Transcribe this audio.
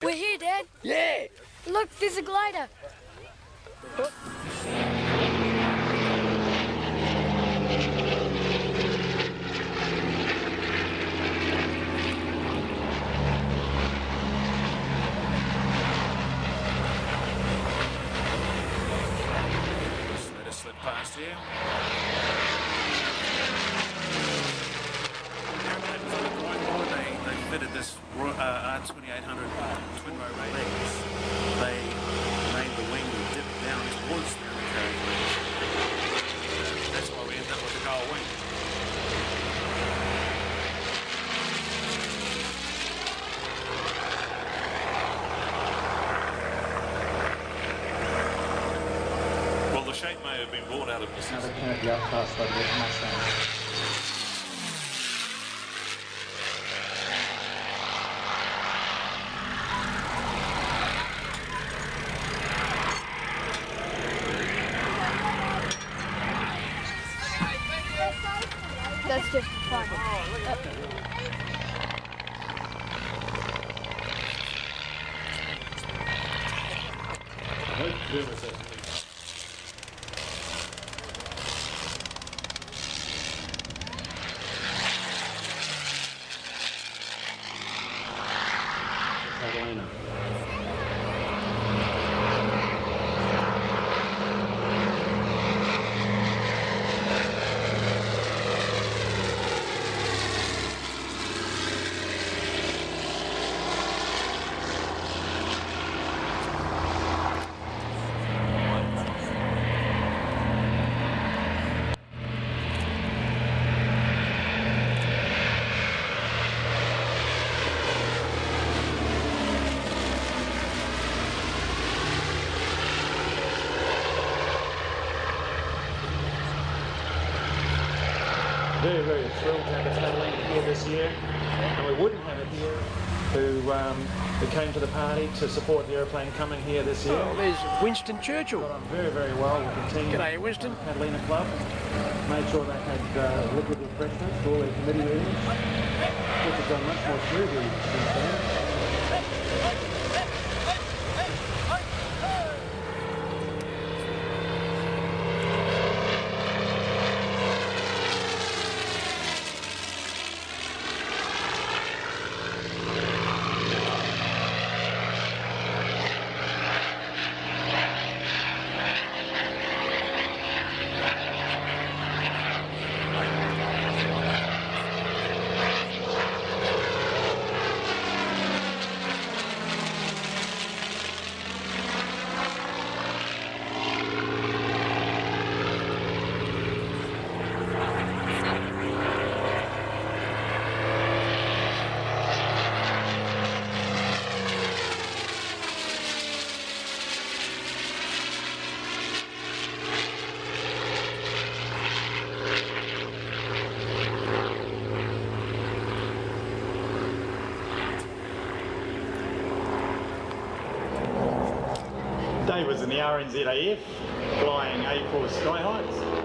We're here, Dad. Yeah. Look, there's a glider. Let us slip past here. They fitted this R2800 twin row ratings. They made the wing dip down towards the undercarriage wings. That's why we end up with the gull wing. Well, the shape may have been born out of necessity. Another Kennedy outcast by the Mustang. That's just fun. Catalina. Very, very thrilled to have the Catalina here this year, and we wouldn't have it here who came to the party to support the aeroplane coming here this year. Oh, there's Winston Churchill. Got on very, very well with the team. G'day, Winston. Catalina Club. Made sure they had liquid refreshments for all their committee meetings. Which has gone much more smoothly since then. Dave was in the RNZAF flying A4 Sky Heights.